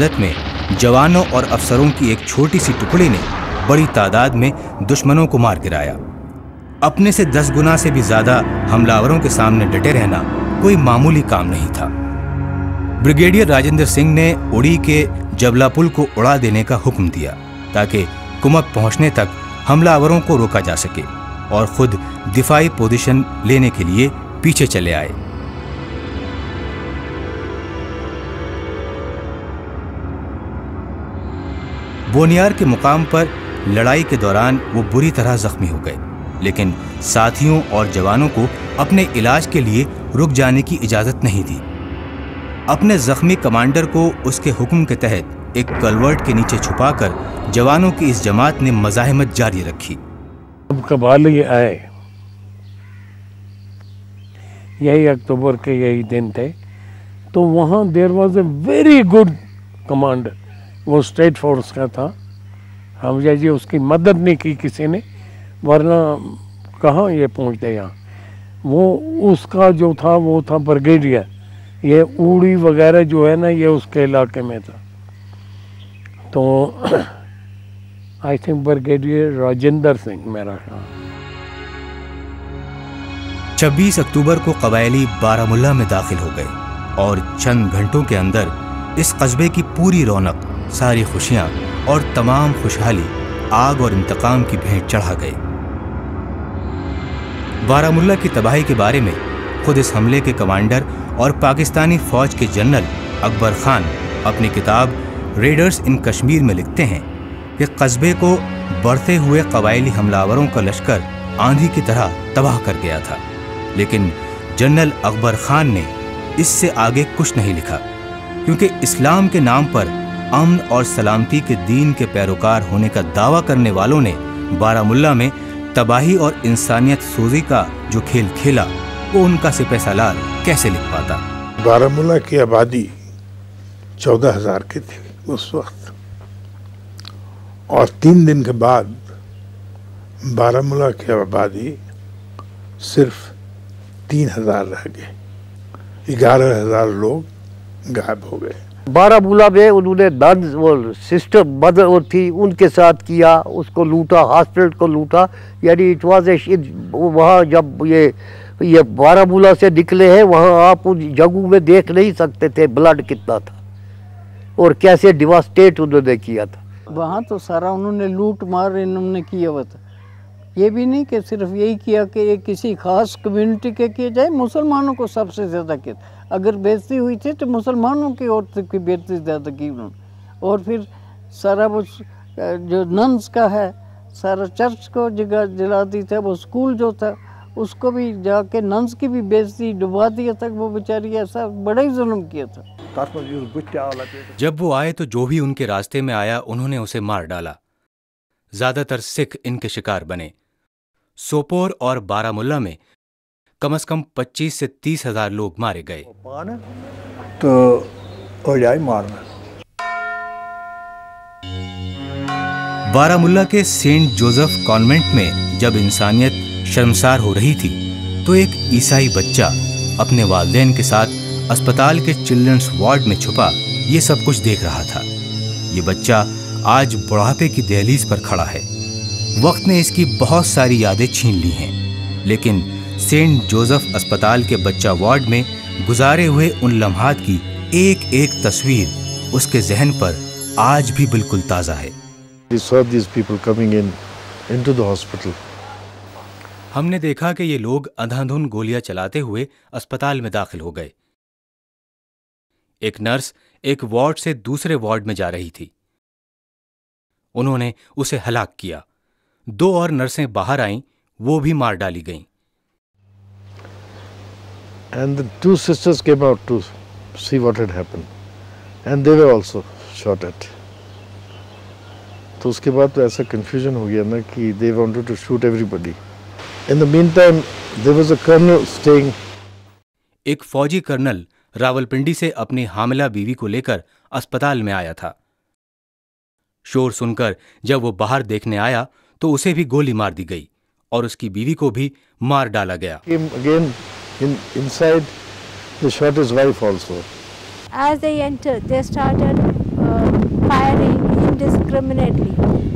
मदद में जवानों और अफसरों की एक छोटी सी टुकड़ी ने बड़ी तादाद में दुश्मनों को मार गिराया। अपने से 10 गुना से भी ज्यादा हमलावरों के सामने डटे रहना कोई मामूली काम नहीं था। ब्रिगेडियर राजेंद्र सिंह ने उड़ी के जबला पुल को उड़ा देने का हुक्म दिया ताकि कुमक पहुंचने तक हमलावरों को रोका जा सके और खुद दिफाई पोजीशन लेने के लिए पीछे चले आए। बोनियार के मुकाम पर लड़ाई के दौरान वो बुरी तरह जख्मी हो गए, लेकिन साथियों और जवानों को अपने इलाज के लिए रुक जाने की इजाजत नहीं दी। अपने जख्मी कमांडर को उसके हुक्म के तहत एक कलवर्ट के नीचे छुपाकर जवानों की इस जमात ने मज़ाहिमत जारी रखी। अब कबाली आए, यही अक्टूबर के यही दिन थे, तो वहाँ there was a very good commander, वो स्टेट फोर्स का था। हमजा जी उसकी मदद नहीं की किसी ने, वरना कहाँ ये पहुँचते यहाँ। वो उसका जो था वो था ब्रिगेडियर, ये उड़ी वगैरह जो है ना ये उसके इलाके में था। तो I think brigadier Rajendra Singh मेरा ख्याल। 26 अक्टूबर को कबायली बारामुल्ला में दाखिल हो गए और चंद घंटों के अंदर इस कस्बे की पूरी रौनक, सारी खुशियां और तमाम खुशहाली आग और इंतकाम की भेंट चढ़ा गए। बारामुल्ला की तबाही के बारे में खुद इस हमले के कमांडर और पाकिस्तानी फौज के जनरल अकबर खान अपनी किताब रेडर्स इन कश्मीर में लिखते हैं कि कस्बे को बढ़ते हुए कबायली हमलावरों का लश्कर आंधी की तरह तबाह कर गया था। लेकिन जनरल अकबर खान ने इससे आगे कुछ नहीं लिखा, क्योंकि इस्लाम के नाम पर अमन और सलामती के दीन के पैरोकार होने का दावा करने वालों ने बारामुल्ला में तबाही और इंसानियत सोजी का जो खेल खेला वो उनका सिपहसालार कैसे लिख पाता। बारामुल्ला की आबादी 14,000 की थी उस वक्त, और 3 दिन के बाद बारामुल्ला की आबादी सिर्फ 3,000 रह गए, 11,000 लोग गायब हो गए। बारामुल्ला में उन्होंने नन वो सिस्टर मदर वो थी उनके साथ किया, उसको लूटा, हॉस्पिटल को लूटा। यानी इट वाज वहाँ जब ये बारामुल्ला से निकले हैं वहाँ आप उन जगहों में देख नहीं सकते थे ब्लड कितना था और कैसे डिवास्टेट उन्होंने किया था। वहाँ तो सारा उन्होंने लूट मार इन्होंने किया हुआ था। ये भी नहीं कि सिर्फ यही किया कि ये किसी खास कम्युनिटी के किए जाए, मुसलमानों को सबसे ज़्यादा किया। अगर बेइज्जती हुई थी तो मुसलमानों की ओर से बेइज्जती ज़्यादा की उन्होंने। और फिर सारा वो जो नन्स का है सारा चर्च को जगह जला दी था, वो स्कूल जो था उसको भी जाके नन्स की भी बेइज्जती डुबा दिया तक वो बेचारी, ऐसा बड़ा ही जुल्म किया था। जब वो आए तो जो भी उनके रास्ते में आया उन्होंने उसे मार डाला। ज्यादातर सिख इनके शिकार बने। सोपोर और बारामुल्ला में कम से कम 25 से 30,000 लोग मारे गए। तो हो जाए मारना। बारामुल्ला के सेंट जोसेफ कॉन्वेंट में जब इंसानियत शर्मसार हो रही थी तो एक ईसाई बच्चा अपने वालिदैन के साथ अस्पताल के चिल्ड्रंस वार्ड में छुपा ये सब कुछ देख रहा था। ये बच्चा आज बुढ़ापे की दहलीज पर खड़ा है। वक्त ने इसकी बहुत सारी यादें छीन ली हैं, लेकिन सेंट जोसेफ अस्पताल के बच्चा वार्ड में गुजारे हुए उन लम्हात की एक एक तस्वीर उसके जहन पर आज भी बिल्कुल ताज़ा है। हमने देखा कि ये लोग अंधाधुंध गोलियां चलाते हुए अस्पताल में दाखिल हो गए। एक नर्स एक वार्ड से दूसरे वार्ड में जा रही थी। उन्होंने उसे हलाक किया। 2 और नर्सें बाहर आईं, वो भी मार डाली गईं। And the 2 sisters came out to see what had happened, and they were also shot at. तो उसके बाद तो ऐसा confusion हो गया ना कि they wanted to shoot everybody. In the meantime, there was a colonel staying. एक फौजी कर्नल रावलपिंडी से अपनी हामिला बीवी को लेकर अस्पताल में आया था। शोर सुनकर जब वो बाहर देखने आया तो उसे भी गोली मार दी गई और उसकी बीवी को भी मार डाला गया। Again, inside, they shot his wife also. As they entered, they started permanently.